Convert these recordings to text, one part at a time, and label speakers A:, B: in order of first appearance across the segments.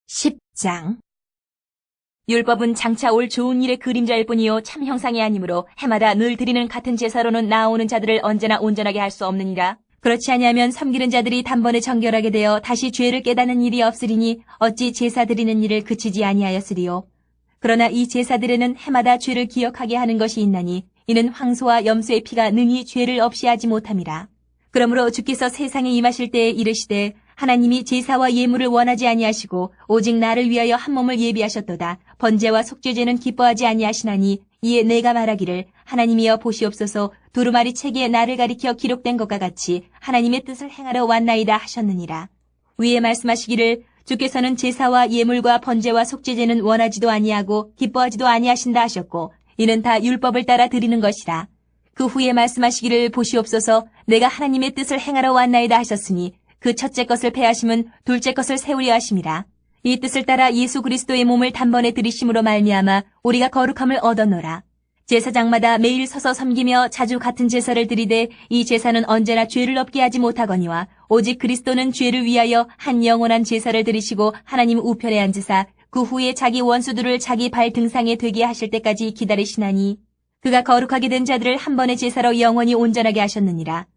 A: 10장 율법은 장차 올 좋은 일의 그림자일 뿐이요 참 형상이 아니므로 해마다 늘 드리는 같은 제사로는 나아오는 자들을 언제나 온전하게 할 수 없느니라. 그렇지 아니하면 섬기는 자들이 단번에 정결하게 되어 다시 죄를 깨닫는 일이 없으리니 어찌 제사 드리는 일을 그치지 아니하였으리요. 그러나 이 제사들에는 해마다 죄를 기억하게 하는 것이 있나니 이는 황소와 염소의 피가 능히 죄를 없이 하지 못함이라. 그러므로 주께서 세상에 임하실 때에 이르시되 하나님이 제사와 예물을 원하지 아니하시고 오직 나를 위하여 한 몸을 예비하셨도다. 번제와 속죄제는 기뻐하지 아니하시나니 이에 내가 말하기를 하나님이여 보시옵소서 두루마리 책에 나를 가리켜 기록된 것과 같이 하나님의 뜻을 행하러 왔나이다 하셨느니라. 위에 말씀하시기를 주께서는 제사와 예물과 번제와 속죄제는 원하지도 아니하고 기뻐하지도 아니하신다 하셨고 이는 다 율법을 따라 드리는 것이라. 그 후에 말씀하시기를 보시옵소서 내가 하나님의 뜻을 행하러 왔나이다 하셨으니 그 첫째 것을 패하심은 둘째 것을 세우려 하심이라. 이 뜻을 따라 예수 그리스도의 몸을 단번에 들이심으로 말미암아 우리가 거룩함을 얻었노라. 제사장마다 매일 서서 섬기며 자주 같은 제사를 드리되 이 제사는 언제나 죄를 없게 하지 못하거니와 오직 그리스도는 죄를 위하여 한 영원한 제사를 드리시고 하나님 우편에 앉으사 그 후에 자기 원수들을 자기 발 등상에 되게 하실 때까지 기다리시나니 그가 거룩하게 된 자들을 한 번의 제사로 영원히 온전하게 하셨느니라.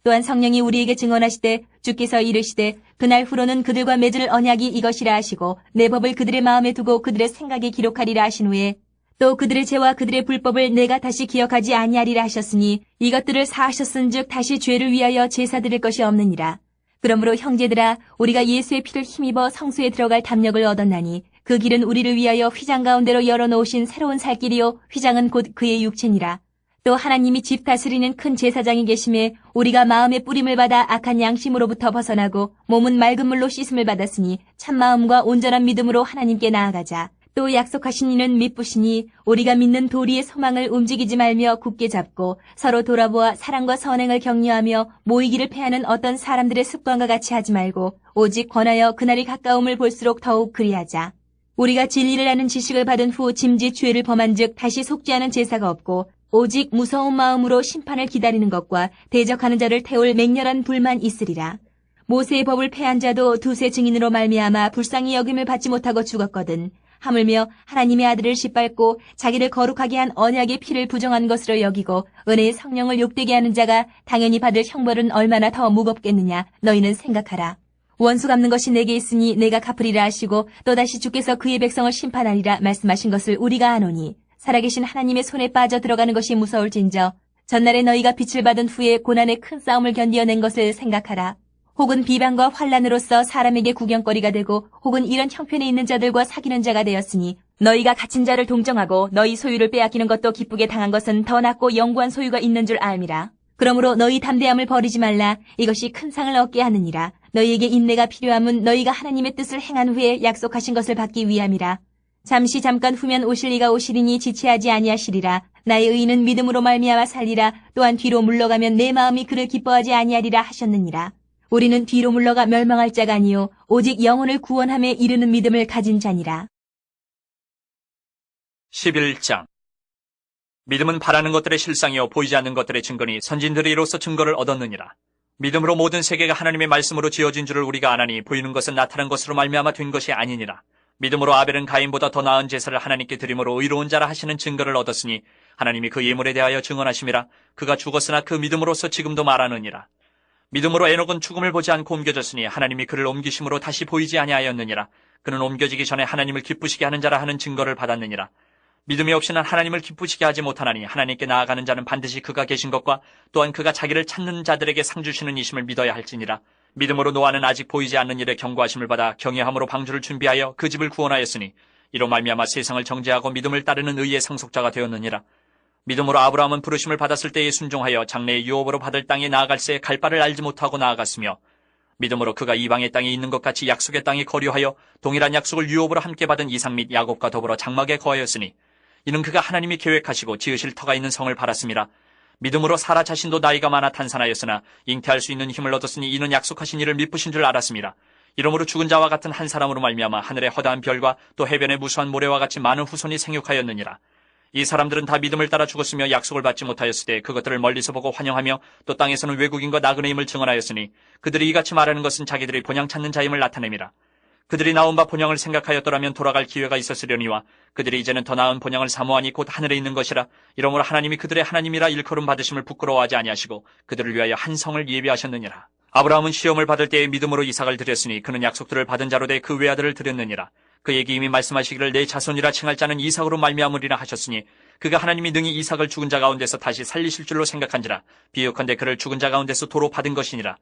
A: 또한 성령이 우리에게 증언하시되 주께서 이르시되 그날 후로는 그들과 맺을 언약이 이것이라 하시고 내 법을 그들의 마음에 두고 그들의 생각에 기록하리라 하신 후에 또 그들의 죄와 그들의 불법을 내가 다시 기억하지 아니하리라 하셨으니 이것들을 사하셨은즉 다시 죄를 위하여 제사 드릴 것이 없느니라. 그러므로 형제들아 우리가 예수의 피를 힘입어 성소에 들어갈 담력을 얻었나니 그 길은 우리를 위하여 휘장 가운데로 열어놓으신 새로운 살 길이요 휘장은 곧 그의 육체니라. 또 하나님이 집 다스리는 큰 제사장이 계심에 우리가 마음의 뿌림을 받아 악한 양심으로부터 벗어나고 몸은 맑은 물로 씻음을 받았으니 참마음과 온전한 믿음으로 하나님께 나아가자. 또 약속하신 이는 미쁘시니 우리가 믿는 도리의 소망을 움직이지 말며 굳게 잡고 서로 돌아보아 사랑과 선행을 격려하며 모이기를 패하는 어떤 사람들의 습관과 같이 하지 말고 오직 권하여 그날이 가까움을 볼수록 더욱 그리하자. 우리가 진리를 아는 지식을 받은 후 짐짓 죄를 범한 즉 다시 속지 않은 제사가 없고 오직 무서운 마음으로 심판을 기다리는 것과 대적하는 자를 태울 맹렬한 불만 있으리라. 모세의 법을 패한 자도 두세 증인으로 말미암아 불쌍히 여김을 받지 못하고 죽었거든. 하물며 하나님의 아들을 짓밟고 자기를 거룩하게 한 언약의 피를 부정한 것으로 여기고 은혜의 성령을 욕되게 하는 자가 당연히 받을 형벌은 얼마나 더 무겁겠느냐 너희는 생각하라. 원수 갚는 것이 내게 있으니 내가 갚으리라 하시고 또다시 주께서 그의 백성을 심판하리라 말씀하신 것을 우리가 아노니 살아계신 하나님의 손에 빠져 들어가는 것이 무서울진저 전날에 너희가 빛을 받은 후에 고난의 큰 싸움을 견디어낸 것을 생각하라. 혹은 비방과 환란으로서 사람에게 구경거리가 되고 혹은 이런 형편에 있는 자들과 사귀는 자가 되었으니 너희가 갇힌 자를 동정하고 너희 소유를 빼앗기는 것도 기쁘게 당한 것은 더 낫고 영구한 소유가 있는 줄 알미라. 그러므로 너희 담대함을 버리지 말라. 이것이 큰 상을 얻게 하느니라. 너희에게 인내가 필요함은 너희가 하나님의 뜻을 행한 후에 약속하신 것을 받기 위함이라. 잠시 잠깐 후면 오실 이가 오시리니 지체하지 아니하시리라. 나의 의인은 믿음으로 말미암아 살리라. 또한 뒤로 물러가면 내 마음이 그를 기뻐하지 아니하리라 하셨느니라. 우리는 뒤로 물러가 멸망할 자가 아니요 오직 영혼을 구원함에 이르는 믿음을 가진 자니라.
B: 11장 믿음은 바라는 것들의 실상이요 보이지 않는 것들의 증거니 선진들이 이로써 증거를 얻었느니라. 믿음으로 모든 세계가 하나님의 말씀으로 지어진 줄을 우리가 아나니 보이는 것은 나타난 것으로 말미암아 된 것이 아니니라. 믿음으로 아벨은 가인보다 더 나은 제사를 하나님께 드림으로 의로운 자라 하시는 증거를 얻었으니 하나님이 그 예물에 대하여 증언하심이라. 그가 죽었으나 그 믿음으로서 지금도 말하느니라. 믿음으로 에녹은 죽음을 보지 않고 옮겨졌으니 하나님이 그를 옮기심으로 다시 보이지 아니하였느니라. 그는 옮겨지기 전에 하나님을 기쁘시게 하는 자라 하는 증거를 받았느니라. 믿음이 없이는 하나님을 기쁘시게 하지 못하나니 하나님께 나아가는 자는 반드시 그가 계신 것과 또한 그가 자기를 찾는 자들에게 상 주시는 이심을 믿어야 할지니라. 믿음으로 노아는 아직 보이지 않는 일에 경고하심을 받아 경외함으로 방주를 준비하여 그 집을 구원하였으니 이로 말미암아 세상을 정죄하고 믿음을 따르는 의의 상속자가 되었느니라. 믿음으로 아브라함은 부르심을 받았을 때에 순종하여 장래의 유업으로 받을 땅에 나아갈새 갈 바를 알지 못하고 나아갔으며 믿음으로 그가 이방의 땅에 있는 것 같이 약속의 땅에 거류하여 동일한 약속을 유업으로 함께 받은 이삭 및 야곱과 더불어 장막에 거하였으니 이는 그가 하나님이 계획하시고 지으실 터가 있는 성을 바랐음이라. 믿음으로 사라 자신도 나이가 많아 탄산하였으나 잉태할 수 있는 힘을 얻었으니 이는 약속하신 이를 미쁘신 줄 알았음이라. 이러므로 죽은 자와 같은 한 사람으로 말미암아 하늘의 허다한 별과 또 해변의 무수한 모래와 같이 많은 후손이 생육하였느니라. 이 사람들은 다 믿음을 따라 죽었으며 약속을 받지 못하였을 때 그것들을 멀리서 보고 환영하며 또 땅에서는 외국인과 나그네임을 증언하였으니 그들이 이같이 말하는 것은 자기들이 본향 찾는 자임을 나타냅니다. 그들이 나온 바 본향을 생각하였더라면 돌아갈 기회가 있었으려니와 그들이 이제는 더 나은 본향을 사모하니 곧 하늘에 있는 것이라. 이러므로 하나님이 그들의 하나님이라 일컬음 받으심을 부끄러워하지 아니하시고 그들을 위하여 한 성을 예비하셨느니라. 아브라함은 시험을 받을 때에 믿음으로 이삭을 드렸으니 그는 약속들을 받은 자로 돼 그 외아들을 드렸느니라. 그에게 이미 말씀하시기를 내 자손이라 칭할 자는 이삭으로 말미암으리라 하셨으니 그가 하나님이 능히 이삭을 죽은 자 가운데서 다시 살리실 줄로 생각한지라. 비유컨대 그를 죽은 자 가운데서 도로 받은 것이니라.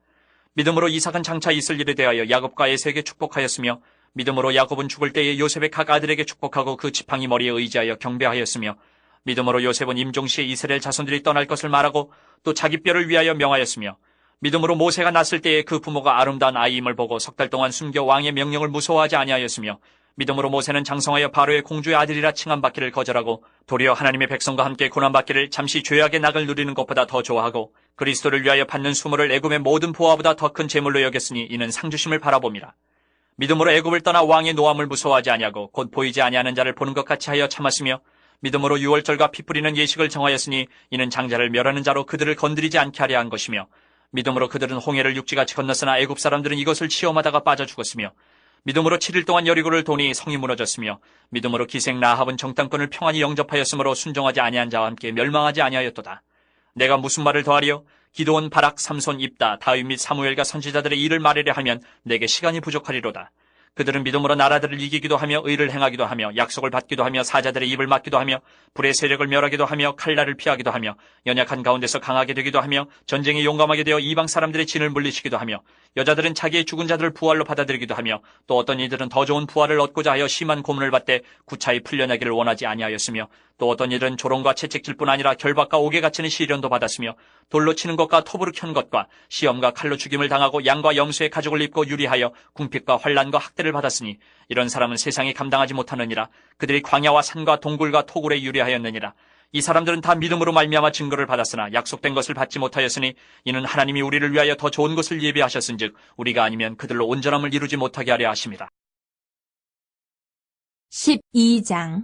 B: 믿음으로 이삭은 장차 있을 일에 대하여 야곱과 에서에게 축복하였으며 믿음으로 야곱은 죽을 때에 요셉의 각 아들에게 축복하고 그 지팡이 머리에 의지하여 경배하였으며 믿음으로 요셉은 임종시에 이스라엘 자손들이 떠날 것을 말하고 또 자기 뼈를 위하여 명하였으며 믿음으로 모세가 났을 때에 그 부모가 아름다운 아이임을 보고 석 달 동안 숨겨 왕의 명령을 무서워하지 아니하였으며 믿음으로 모세는 장성하여 바로의 공주의 아들이라 칭함받기를 거절하고 도리어 하나님의 백성과 함께 고난받기를 잠시 죄악의 낙을 누리는 것보다 더 좋아하고 그리스도를 위하여 받는 수모를 애굽의 모든 보화보다 더 큰 재물로 여겼으니 이는 상주심을 바라봄이라. 믿음으로 애굽을 떠나 왕의 노함을 무서워하지 아니하고 곧 보이지 아니하는 자를 보는 것 같이 하여 참았으며 믿음으로 유월절과 피 뿌리는 예식을 정하였으니 이는 장자를 멸하는 자로 그들을 건드리지 않게 하려 한 것이며 믿음으로 그들은 홍해를 육지같이 건넜으나 애굽 사람들은 이것을 시험하다가 빠져 죽었으며 믿음으로 7일 동안 여리고를 도니 성이 무너졌으며 믿음으로 기생 라합은 정탐꾼을 평안히 영접하였으므로 순종하지 아니한 자와 함께 멸망하지 아니하였도다. 내가 무슨 말을 더하리요? 기드온, 바락, 삼손, 입다, 다윗 및 사무엘과 선지자들의 일을 말하려 하면 내게 시간이 부족하리로다. 그들은 믿음으로 나라들을 이기기도 하며 의를 행하기도 하며 약속을 받기도 하며 사자들의 입을 막기도 하며 불의 세력을 멸하기도 하며 칼날을 피하기도 하며 연약한 가운데서 강하게 되기도 하며 전쟁에 용감하게 되어 이방 사람들의 진을 물리치기도 하며 여자들은 자기의 죽은 자들을 부활로 받아들이기도 하며 또 어떤 이들은 더 좋은 부활을 얻고자 하여 심한 고문을 받되 구차히 풀려나기를 원하지 아니하였으며 또 어떤 이들은 조롱과 채찍질뿐 아니라 결박과 옥에 갇히는 시련도 받았으며 돌로 치는 것과 톱으로 켠 것과 시험과 칼로 죽임을 당하고 양과 염소의 가죽을 입고 유리하여 궁핍과 환난과 학대를 받았으니 이런 사람은 세상이 감당하지 못하느니라. 그들이 광야와 산과 동굴과 토굴에 유리하였느니라. 이 사람들은 다 믿음으로 말미암아 증거를 받았으나 약속된 것을 받지 못하였으니 이는 하나님이 우리를 위하여 더 좋은 것을 예비하셨은즉 우리가 아니면 그들로 온전함을 이루지 못하게 하려 하심이라.
A: 12장.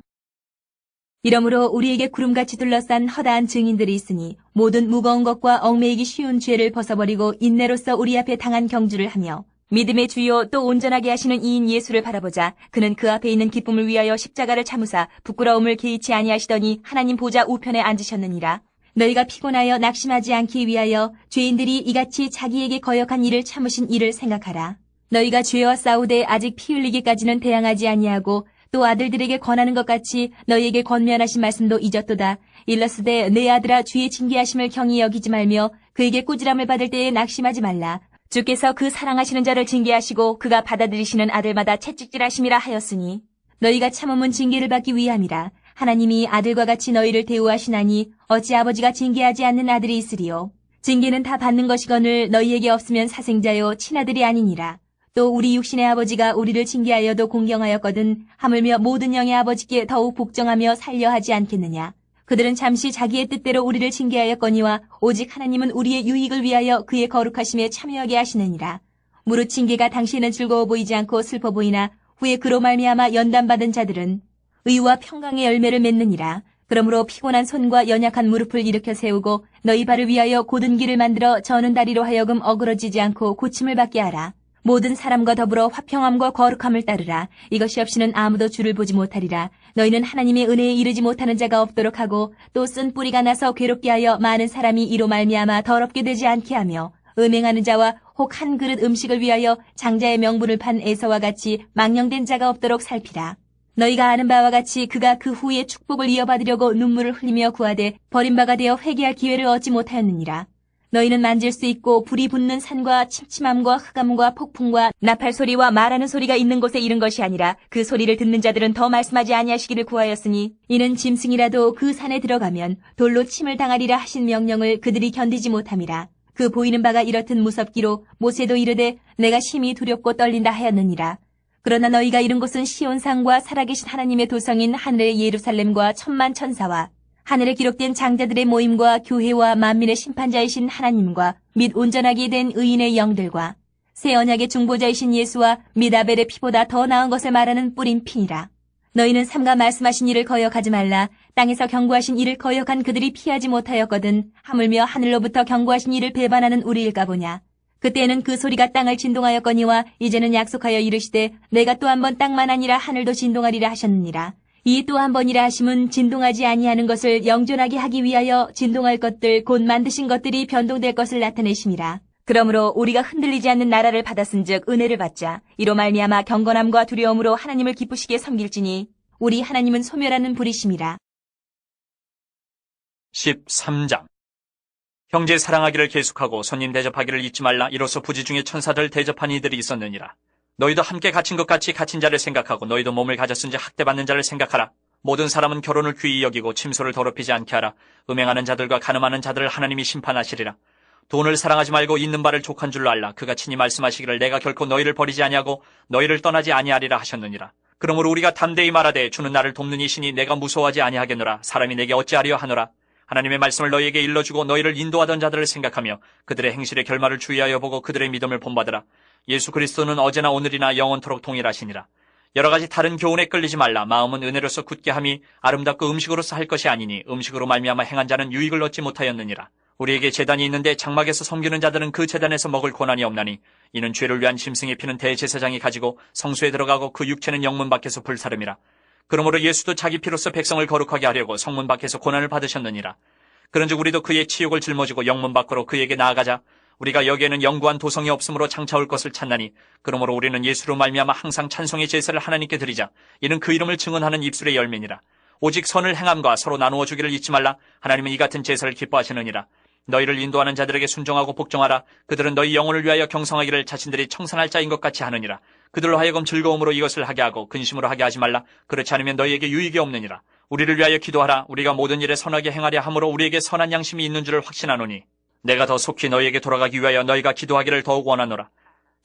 A: 이러므로 우리에게 구름같이 둘러싼 허다한 증인들이 있으니 모든 무거운 것과 얽매이기 쉬운 죄를 벗어버리고 인내로써 우리 앞에 당한 경주를 하며 믿음의 주요 또 온전하게 하시는 이인 예수를 바라보자. 그는 그 앞에 있는 기쁨을 위하여 십자가를 참으사 부끄러움을 개의치 아니하시더니 하나님 보좌 우편에 앉으셨느니라. 너희가 피곤하여 낙심하지 않기 위하여 죄인들이 이같이 자기에게 거역한 일을 참으신 이를 생각하라. 너희가 죄와 싸우되 아직 피 흘리기까지는 대항하지 아니하고 또 아들들에게 권하는 것 같이 너희에게 권면하신 말씀도 잊었도다. 일러스되 내 아들아 주의 징계하심을 경히 여기지 말며 그에게 꾸지람을 받을 때에 낙심하지 말라. 주께서 그 사랑하시는 자를 징계하시고 그가 받아들이시는 아들마다 채찍질하심이라 하였으니 너희가 참음은 징계를 받기 위함이라. 하나님이 아들과 같이 너희를 대우하시나니 어찌 아버지가 징계하지 않는 아들이 있으리요. 징계는 다 받는 것이거늘 너희에게 없으면 사생자요 친아들이 아니니라. 또 우리 육신의 아버지가 우리를 징계하여도 공경하였거든 하물며 모든 영의 아버지께 더욱 복종하며 살려 하지 않겠느냐. 그들은 잠시 자기의 뜻대로 우리를 징계하였거니와 오직 하나님은 우리의 유익을 위하여 그의 거룩하심에 참여하게 하시느니라. 무릇 징계가 당시에는 즐거워 보이지 않고 슬퍼 보이나 후에 그로 말미암아 연단받은 자들은 의와 평강의 열매를 맺느니라. 그러므로 피곤한 손과 연약한 무릎을 일으켜 세우고 너희 발을 위하여 곧은 길을 만들어 저는 다리로 하여금 어그러지지 않고 고침을 받게 하라. 모든 사람과 더불어 화평함과 거룩함을 따르라. 이것이 없이는 아무도 주를 보지 못하리라. 너희는 하나님의 은혜에 이르지 못하는 자가 없도록 하고 또 쓴 뿌리가 나서 괴롭게 하여 많은 사람이 이로 말미암아 더럽게 되지 않게 하며 음행하는 자와 혹 한 그릇 음식을 위하여 장자의 명분을 판 에서와 같이 망령된 자가 없도록 살피라. 너희가 아는 바와 같이 그가 그 후에 축복을 이어받으려고 눈물을 흘리며 구하되 버림바가 되어 회개할 기회를 얻지 못하였느니라. 너희는 만질 수 있고 불이 붙는 산과 침침함과 흑암과 폭풍과 나팔 소리와 말하는 소리가 있는 곳에 이른 것이 아니라 그 소리를 듣는 자들은 더 말씀하지 아니하시기를 구하였으니 이는 짐승이라도 그 산에 들어가면 돌로 침을 당하리라 하신 명령을 그들이 견디지 못함이라. 그 보이는 바가 이렇듯 무섭기로 모세도 이르되 내가 심히 두렵고 떨린다 하였느니라. 그러나 너희가 이른 곳은 시온산과 살아계신 하나님의 도성인 하늘의 예루살렘과 천만 천사와 하늘에 기록된 장자들의 모임과 교회와 만민의 심판자이신 하나님과 및 온전하게 된 의인의 영들과 새 언약의 중보자이신 예수와 및 아벨의 피보다 더 나은 것을 말하는 뿌린 피니라. 너희는 삼가 말씀하신 일을 거역하지 말라. 땅에서 경고하신 일을 거역한 그들이 피하지 못하였거든 하물며 하늘로부터 경고하신 일을 배반하는 우리일까 보냐. 그때는 그 소리가 땅을 진동하였거니와 이제는 약속하여 이르시되 내가 또 한 번 땅만 아니라 하늘도 진동하리라 하셨느니라. 이 또 한 번이라 하심은 진동하지 아니하는 것을 영존하게 하기 위하여 진동할 것들 곧 만드신 것들이 변동될 것을 나타내심이라. 그러므로 우리가 흔들리지 않는 나라를 받았은즉 은혜를 받자. 이로 말미암아 경건함과 두려움으로 하나님을 기쁘시게 섬길지니 우리 하나님은 소멸하는 불이심이라.
B: 13장. 형제 사랑하기를 계속하고 손님 대접하기를 잊지 말라. 이로써 부지 중에 천사들 대접한 이들이 있었느니라. 너희도 함께 갇힌 것 같이 갇힌 자를 생각하고 너희도 몸을 가졌은지 학대받는 자를 생각하라. 모든 사람은 결혼을 귀히 여기고 침소를 더럽히지 않게 하라. 음행하는 자들과 간음하는 자들을 하나님이 심판하시리라. 돈을 사랑하지 말고 있는 바를 족한 줄로 알라. 그가 친히 말씀하시기를 내가 결코 너희를 버리지 아니하고 너희를 떠나지 아니하리라 하셨느니라. 그러므로 우리가 담대히 말하되 주는 나를 돕는 이시니 내가 무서워하지 아니하겠노라. 사람이 내게 어찌하려 하노라. 하나님의 말씀을 너희에게 일러주고 너희를 인도하던 자들을 생각하며 그들의 행실의 결말을 주의하여 보고 그들의 믿음을 본받으라. 예수 그리스도는 어제나 오늘이나 영원토록 동일하시니라. 여러 가지 다른 교훈에 끌리지 말라. 마음은 은혜로서 굳게 함이 아름답고 음식으로서 할 것이 아니니 음식으로 말미암아 행한 자는 유익을 얻지 못하였느니라. 우리에게 제단이 있는데 장막에서 섬기는 자들은 그 제단에서 먹을 고난이 없나니 이는 죄를 위한 짐승의 피는 대제사장이 가지고 성소에 들어가고 그 육체는 영문 밖에서 불사름이라. 그러므로 예수도 자기 피로써 백성을 거룩하게 하려고 성문 밖에서 고난을 받으셨느니라. 그런즉 우리도 그의 치욕을 짊어지고 영문 밖으로 그에게 나아가자. 우리가 여기에는 영구한 도성이 없으므로 장차올 것을 찾나니 그러므로 우리는 예수로 말미암아 항상 찬송의 제사를 하나님께 드리자. 이는 그 이름을 증언하는 입술의 열매니라. 오직 선을 행함과 서로 나누어 주기를 잊지 말라. 하나님은 이 같은 제사를 기뻐하시느니라. 너희를 인도하는 자들에게 순종하고 복종하라. 그들은 너희 영혼을 위하여 경성하기를 자신들이 청산할 자인 것 같이 하느니라. 그들로 하여금 즐거움으로 이것을 하게 하고 근심으로 하게 하지 말라. 그렇지 않으면 너희에게 유익이 없느니라. 우리를 위하여 기도하라. 우리가 모든 일에 선하게 행하려 함으로 우리에게 선한 양심이 있는 줄을 확신하노니 내가 더 속히 너희에게 돌아가기 위하여 너희가 기도하기를 더욱 원하노라.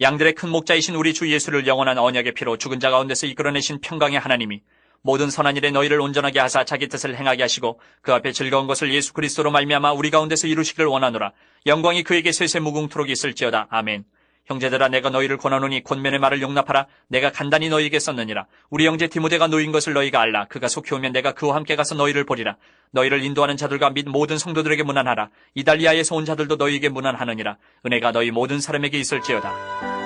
B: 양들의 큰 목자이신 우리 주 예수를 영원한 언약의 피로 죽은 자 가운데서 이끌어내신 평강의 하나님이 모든 선한 일에 너희를 온전하게 하사 자기 뜻을 행하게 하시고 그 앞에 즐거운 것을 예수 그리스도로 말미암아 우리 가운데서 이루시기를 원하노라. 영광이 그에게 세세 무궁토록 있을지어다. 아멘. 형제들아 내가 너희를 권하노니 권면의 말을 용납하라. 내가 간단히 너희에게 썼느니라. 우리 형제 디모데가 놓인 것을 너희가 알라. 그가 속히 오면 내가 그와 함께 가서 너희를 보리라. 너희를 인도하는 자들과 및 모든 성도들에게 문안하라. 이달리아에서 온 자들도 너희에게 문안하느니라. 은혜가 너희 모든 사람에게 있을지어다.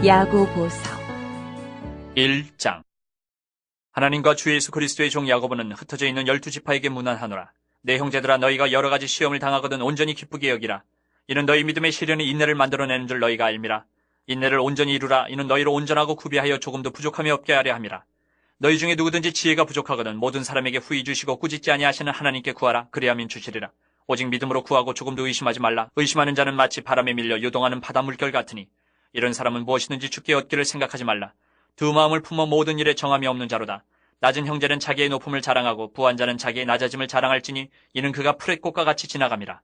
A: 야고보서
B: 1장. 하나님과 주 예수 그리스도의 종 야고보는 흩어져 있는 12지파에게 문안하노라. 내 형제들아 너희가 여러 가지 시험을 당하거든 온전히 기쁘게 여기라. 이는 너희 믿음의 시련이 인내를 만들어내는 줄 너희가 알미라. 인내를 온전히 이루라. 이는 너희를 온전하고 구비하여 조금도 부족함이 없게 하려 함이라. 너희 중에 누구든지 지혜가 부족하거든 모든 사람에게 후히 주시고 꾸짖지 아니하시는 하나님께 구하라. 그리하면 주시리라. 오직 믿음으로 구하고 조금도 의심하지 말라. 의심하는 자는 마치 바람에 밀려 요동하는 바다 물결 같으니 이런 사람은 무엇이든지 주께 얻기를 생각하지 말라. 두 마음을 품어 모든 일에 정함이 없는 자로다. 낮은 형제는 자기의 높음을 자랑하고 부한 자는 자기의 낮아짐을 자랑할지니 이는 그가 풀의 꽃과 같이 지나감이라.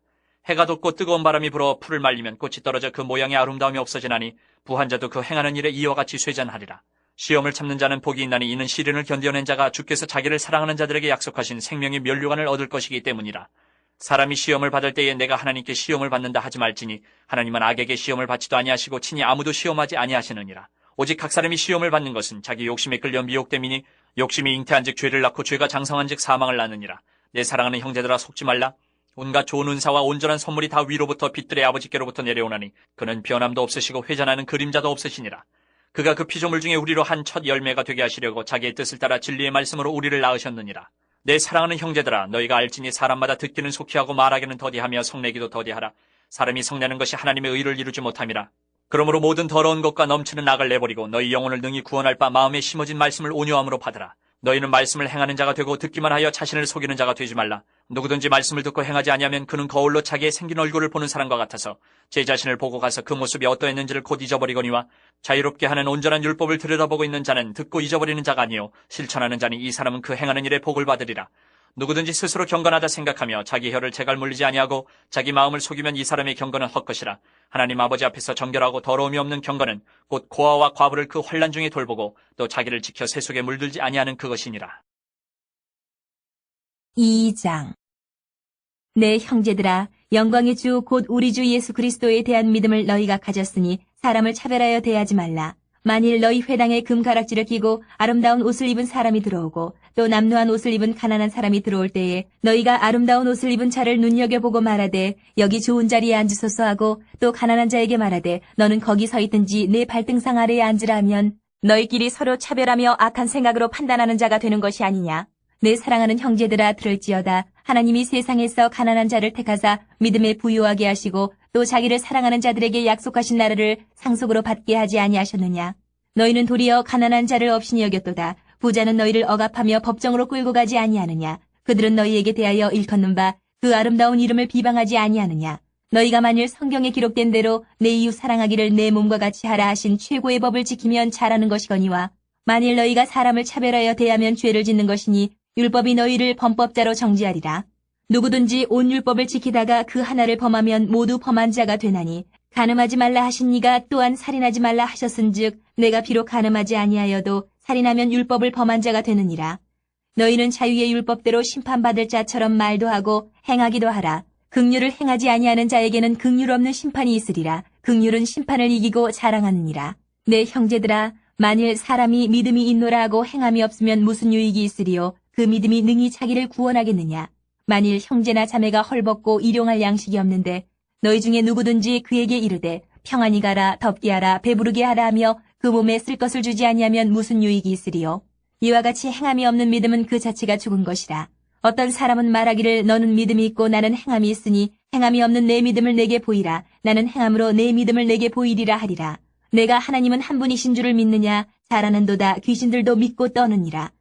B: 해가 돋고 뜨거운 바람이 불어 풀을 말리면 꽃이 떨어져 그 모양의 아름다움이 없어지나니 부한 자도 그 행하는 일에 이와 같이 쇠잔하리라. 시험을 참는 자는 복이 있나니 이는 시련을 견뎌낸 자가 주께서 자기를 사랑하는 자들에게 약속하신 생명의 면류관을 얻을 것이기 때문이라. 사람이 시험을 받을 때에 내가 하나님께 시험을 받는다 하지 말지니 하나님은 악에게 시험을 받지도 아니하시고 친히 아무도 시험하지 아니하시느니라. 오직 각 사람이 시험을 받는 것은 자기 욕심에 끌려 미혹됨이니 욕심이 잉태한즉 죄를 낳고 죄가 장성한즉 사망을 낳느니라. 내 사랑하는 형제들아 속지 말라. 온갖 좋은 은사와 온전한 선물이 다 위로부터 빛들의 아버지께로부터 내려오나니 그는 변함도 없으시고 회전하는 그림자도 없으시니라. 그가 그 피조물 중에 우리로 한 첫 열매가 되게 하시려고 자기의 뜻을 따라 진리의 말씀으로 우리를 낳으셨느니라. 내 사랑하는 형제들아 너희가 알지니 사람마다 듣기는 속히 하고 말하기는 더디하며 성내기도 더디하라. 사람이 성내는 것이 하나님의 의를 이루지 못함이라. 그러므로 모든 더러운 것과 넘치는 악을 내버리고 너희 영혼을 능히 구원할 바 마음에 심어진 말씀을 온유함으로 받으라. 너희는 말씀을 행하는 자가 되고 듣기만 하여 자신을 속이는 자가 되지 말라. 누구든지 말씀을 듣고 행하지 아니하면 그는 거울로 자기의 생긴 얼굴을 보는 사람과 같아서 제 자신을 보고 가서 그 모습이 어떠했는지를 곧 잊어버리거니와 자유롭게 하는 온전한 율법을 들여다보고 있는 자는 듣고 잊어버리는 자가 아니요 실천하는 자니 이 사람은 그 행하는 일에 복을 받으리라. 누구든지 스스로 경건하다 생각하며 자기 혀를 재갈 물리지 아니하고 자기 마음을 속이면 이 사람의 경건은 헛것이라. 하나님 아버지 앞에서 정결하고 더러움이 없는 경건은 곧 고아와 과부를 그 환난 중에 돌보고 또 자기를 지켜 세속에 물들지 아니하는 그것이니라.
A: 2장. 내 형제들아, 영광의 주 곧 우리 주 예수 그리스도에 대한 믿음을 너희가 가졌으니 사람을 차별하여 대하지 말라. 만일 너희 회당에 금가락지를 끼고 아름다운 옷을 입은 사람이 들어오고 또 남루한 옷을 입은 가난한 사람이 들어올 때에 너희가 아름다운 옷을 입은 자를 눈여겨보고 말하되 여기 좋은 자리에 앉으소서 하고 또 가난한 자에게 말하되 너는 거기 서 있든지 내 발등상 아래에 앉으라 하면 너희끼리 서로 차별하며 악한 생각으로 판단하는 자가 되는 것이 아니냐. 내 사랑하는 형제들아 들을지어다. 하나님이 세상에서 가난한 자를 택하사 믿음에 부유하게 하시고 또 자기를 사랑하는 자들에게 약속하신 나라를 상속으로 받게 하지 아니하셨느냐. 너희는 도리어 가난한 자를 없이니 여겼도다. 부자는 너희를 억압하며 법정으로 끌고 가지 아니하느냐. 그들은 너희에게 대하여 일컫는 바 그 아름다운 이름을 비방하지 아니하느냐. 너희가 만일 성경에 기록된 대로 내 이웃 사랑하기를 내 몸과 같이 하라 하신 최고의 법을 지키면 잘하는 것이거니와 만일 너희가 사람을 차별하여 대하면 죄를 짓는 것이니 율법이 너희를 범법자로 정지하리라. 누구든지 온 율법을 지키다가 그 하나를 범하면 모두 범한 자가 되나니 간음하지 말라 하신 이가 또한 살인하지 말라 하셨은즉 내가 비록 간음하지 아니하여도 살인하면 율법을 범한 자가 되느니라. 너희는 자유의 율법대로 심판받을 자처럼 말도 하고 행하기도 하라. 긍휼을 행하지 아니하는 자에게는 긍휼 없는 심판이 있으리라. 긍휼은 심판을 이기고 자랑하느니라. 내 형제들아, 만일 사람이 믿음이 있노라 하고 행함이 없으면 무슨 유익이 있으리요. 그 믿음이 능히 자기를 구원하겠느냐. 만일 형제나 자매가 헐벗고 일용할 양식이 없는데 너희 중에 누구든지 그에게 이르되 평안히 가라, 덥게 하라, 배부르게 하라 하며 그 몸에 쓸 것을 주지 아니하면 무슨 유익이 있으리요. 이와 같이 행함이 없는 믿음은 그 자체가 죽은 것이라. 어떤 사람은 말하기를 너는 믿음이 있고 나는 행함이 있으니 행함이 없는 내 믿음을 내게 보이라. 나는 행함으로 내 믿음을 내게 보이리라 하리라. 내가 하나님은 한 분이신 줄을 믿느냐. 잘하는도다. 귀신들도 믿고 떠느니라.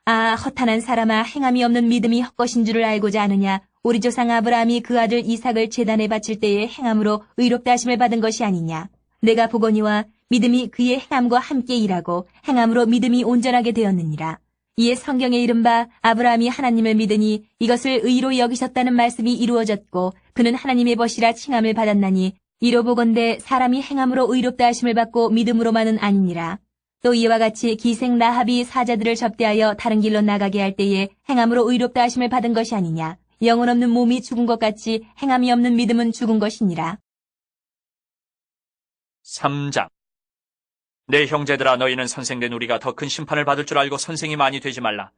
A: 아, 허탄한 사람아, 행함이 없는 믿음이 헛것인 줄을 알고자 하느냐. 우리 조상 아브라함이 그 아들 이삭을 제단에 바칠 때에 행함으로 의롭다 하심을 받은 것이 아니냐. 내가 보거니와 믿음이 그의 행함과 함께 일하고 행함으로 믿음이 온전하게 되었느니라. 이에 성경에 이른바 아브라함이 하나님을 믿으니 이것을 의로 여기셨다는 말씀이 이루어졌고 그는 하나님의 벗이라 칭함을 받았나니 이로 보건대 사람이 행함으로 의롭다 하심을 받고 믿음으로만은 아니니라. 또 이와 같이 기생 라합이 사자들을 접대하여 다른 길로 나가게 할 때에 행함으로 의롭다 하심을 받은 것이 아니냐. 영혼 없는 몸이 죽은 것 같이 행함이 없는 믿음은 죽은 것이니라.
B: 3장. 내 형제들아, 너희는 선생된 우리가 더 큰 심판을 받을 줄 알고 선생이 많이 되지 말라.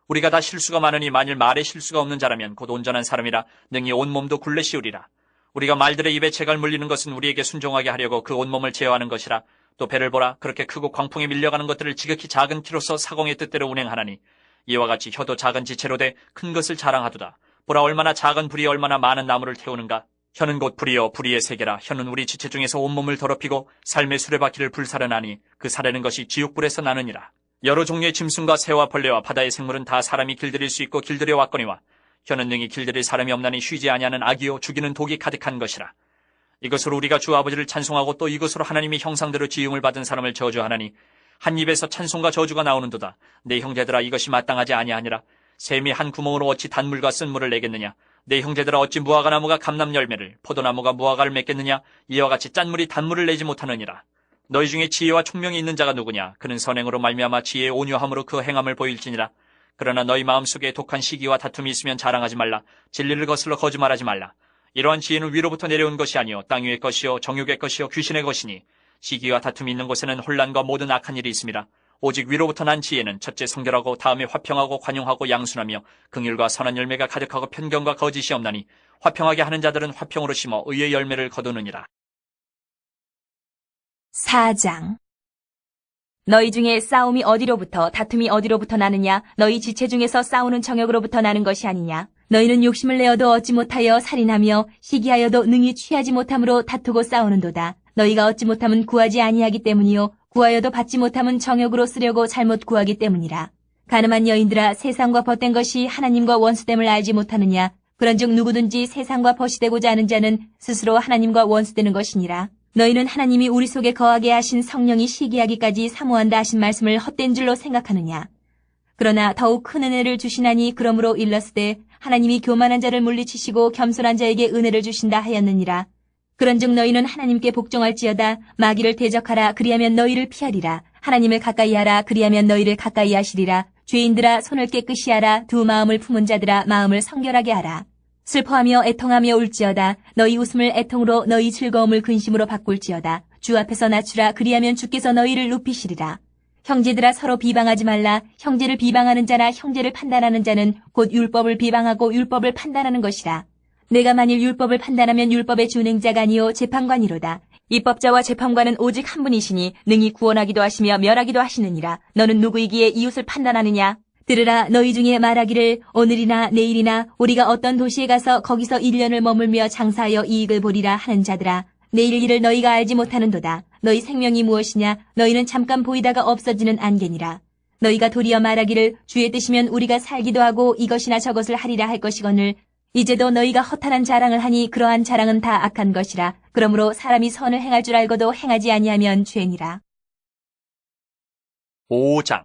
B: 우리가 다 실수가 많으니 만일 말에 실수가 없는 자라면 곧 온전한 사람이라 능히 온몸도 굴레 씌우리라. 우리가 말들의 입에 재갈 물리는 것은 우리에게 순종하게 하려고 그 온몸을 제어하는 것이라. 또 배를 보라. 그렇게 크고 광풍에 밀려가는 것들을 지극히 작은 키로서 사공의 뜻대로 운행하나니 이와 같이 혀도 작은 지체로 돼 큰 것을 자랑하도다. 보라, 얼마나 작은 불이 얼마나 많은 나무를 태우는가. 혀는 곧 불이요 불의의 세계라. 혀는 우리 지체 중에서 온몸을 더럽히고 삶의 수레바퀴를 불사르나니 그 사르는 것이 지옥불에서 나느니라. 여러 종류의 짐승과 새와 벌레와 바다의 생물은 다 사람이 길들일 수 있고 길들여 왔거니와 혀는 능히 길들일 사람이 없나니 쉬지 아니하는 악이요 죽이는 독이 가득한 것이라. 이것으로 우리가 주 아버지를 찬송하고 또 이것으로 하나님의 형상대로 지음을 받은 사람을 저주하나니 한 입에서 찬송과 저주가 나오는도다. 내 형제들아, 이것이 마땅하지 아니하니라. 샘이 한 구멍으로 어찌 단물과 쓴물을 내겠느냐. 내 형제들아, 어찌 무화과나무가 감람 열매를 포도나무가 무화과를 맺겠느냐. 이와 같이 짠물이 단물을 내지 못하느니라. 너희 중에 지혜와 총명이 있는 자가 누구냐. 그는 선행으로 말미암아 지혜의 온유함으로 그 행함을 보일지니라. 그러나 너희 마음속에 독한 시기와 다툼이 있으면 자랑하지 말라. 진리를 거슬러 거짓말하지 말라. 이러한 지혜는 위로부터 내려온 것이 아니요 땅 위의 것이요 정욕의 것이요 귀신의 것이니 시기와 다툼이 있는 곳에는 혼란과 모든 악한 일이 있습니다. 오직 위로부터 난 지혜는 첫째 성결하고 다음에 화평하고 관용하고 양순하며 긍휼과 선한 열매가 가득하고 편견과 거짓이 없나니 화평하게 하는 자들은 화평으로 심어 의의 열매를 거두느니라.
A: 4장. 너희 중에 싸움이 어디로부터 다툼이 어디로부터 나느냐. 너희 지체 중에서 싸우는 정욕으로부터 나는 것이 아니냐. 너희는 욕심을 내어도 얻지 못하여 살인하며 시기하여도 능히 취하지 못함으로 다투고 싸우는도다. 너희가 얻지 못함은 구하지 아니하기 때문이요 구하여도 받지 못함은 정욕으로 쓰려고 잘못 구하기 때문이라. 가늠한 여인들아, 세상과 벗된 것이 하나님과 원수됨을 알지 못하느냐. 그런즉 누구든지 세상과 벗이 되고자 하는 자는 스스로 하나님과 원수되는 것이니라. 너희는 하나님이 우리 속에 거하게 하신 성령이 시기하기까지 사모한다 하신 말씀을 헛된 줄로 생각하느냐. 그러나 더욱 큰 은혜를 주시나니 그러므로 일렀으되 하나님이 교만한 자를 물리치시고 겸손한 자에게 은혜를 주신다 하였느니라. 그런즉 너희는 하나님께 복종할지어다. 마귀를 대적하라. 그리하면 너희를 피하리라. 하나님을 가까이 하라. 그리하면 너희를 가까이 하시리라. 죄인들아 손을 깨끗이 하라. 두 마음을 품은 자들아 마음을 성결하게 하라. 슬퍼하며 애통하며 울지어다. 너희 웃음을 애통으로 너희 즐거움을 근심으로 바꿀지어다. 주 앞에서 낮추라. 그리하면 주께서 너희를 높이시리라. 형제들아 서로 비방하지 말라. 형제를 비방하는 자나 형제를 판단하는 자는 곧 율법을 비방하고 율법을 판단하는 것이라. 내가 만일 율법을 판단하면 율법의 준행자가 아니요 재판관이로다. 입법자와 재판관은 오직 한 분이시니 능히 구원하기도 하시며 멸하기도 하시느니라. 너는 누구이기에 이웃을 판단하느냐? 들으라. 너희 중에 말하기를 오늘이나 내일이나 우리가 어떤 도시에 가서 거기서 1년을 머물며 장사하여 이익을 보리라 하는 자들아. 내일 일을 너희가 알지 못하는도다. 너희 생명이 무엇이냐? 너희는 잠깐 보이다가 없어지는 안개니라. 너희가 도리어 말하기를 주의 뜻이면 우리가 살기도 하고 이것이나 저것을 하리라 할 것이거늘 이제도 너희가 허탄한 자랑을 하니 그러한 자랑은 다 악한 것이라. 그러므로 사람이 선을 행할 줄 알고도 행하지 아니하면 죄니라.
B: 5장.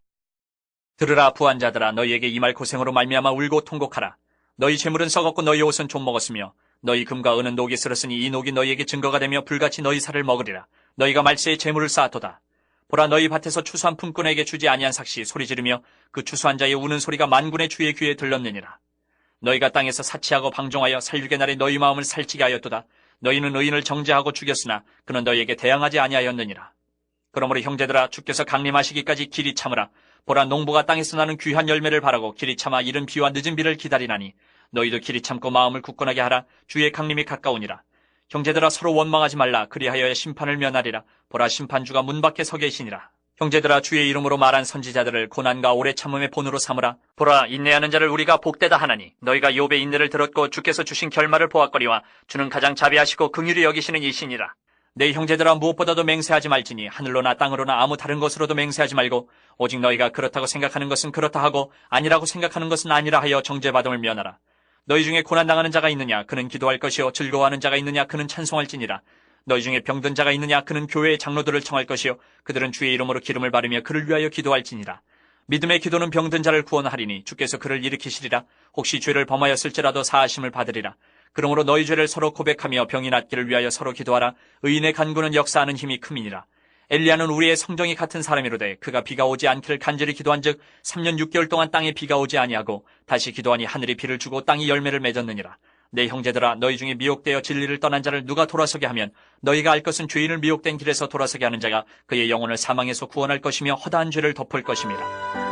B: 들으라 부한자들아 너희에게 이 말 고생으로 말미암아 울고 통곡하라. 너희 재물은 썩었고 너희 옷은 좀 먹었으며 너희 금과 은은 녹이 슬었으니 이 녹이 너희에게 증거가 되며 불같이 너희 살을 먹으리라. 너희가 말세에 재물을 쌓았도다. 보라 너희 밭에서 추수한 품꾼에게 주지 아니한 삭시 소리 지르며 그 추수한 자의 우는 소리가 만군의 주의 귀에 들렸느니라. 너희가 땅에서 사치하고 방종하여 살육의 날에 너희 마음을 살찌게 하였도다. 너희는 의인을 정죄하고 죽였으나 그는 너희에게 대항하지 아니하였느니라. 그러므로 형제들아 주께서 강림하시기까지 길이 참으라. 보라 농부가 땅에서 나는 귀한 열매를 바라고 길이 참아 이른 비와 늦은 비를 기다리나니 너희도 길이 참고 마음을 굳건하게 하라. 주의 강림이 가까우니라. 형제들아 서로 원망하지 말라. 그리하여야 심판을 면하리라. 보라 심판주가 문 밖에 서 계시니라. 형제들아 주의 이름으로 말한 선지자들을 고난과 오래 참음의 본으로 삼으라. 보라 인내하는 자를 우리가 복되다 하나니 너희가 욥의 인내를 들었고 주께서 주신 결말을 보았거니와 주는 가장 자비하시고 긍휼히 여기시는 이시니라. 내 형제들아 무엇보다도 맹세하지 말지니 하늘로나 땅으로나 아무 다른 것으로도 맹세하지 말고 오직 너희가 그렇다고 생각하는 것은 그렇다 하고 아니라고 생각하는 것은 아니라 하여 정죄받음을 면하라. 너희 중에 고난당하는 자가 있느냐 그는 기도할 것이요 즐거워하는 자가 있느냐 그는 찬송할지니라. 너희 중에 병든 자가 있느냐 그는 교회의 장로들을 청할 것이요 그들은 주의 이름으로 기름을 바르며 그를 위하여 기도할지니라. 믿음의 기도는 병든 자를 구원하리니 주께서 그를 일으키시리라. 혹시 죄를 범하였을지라도 사하심을 받으리라. 그러므로 너희 죄를 서로 고백하며 병이 낫기를 위하여 서로 기도하라. 의인의 간구는 역사하는 힘이 큼이니라. 엘리야는 우리의 성정이 같은 사람이로되 그가 비가 오지 않기를 간절히 기도한즉 3년 6개월 동안 땅에 비가 오지 아니하고 다시 기도하니 하늘이 비를 주고 땅이 열매를 맺었느니라. 내 형제들아 너희 중에 미혹되어 진리를 떠난 자를 누가 돌아서게 하면 너희가 알 것은 죄인을 미혹된 길에서 돌아서게 하는 자가 그의 영혼을 사망에서 구원할 것이며 허다한 죄를 덮을 것임이라.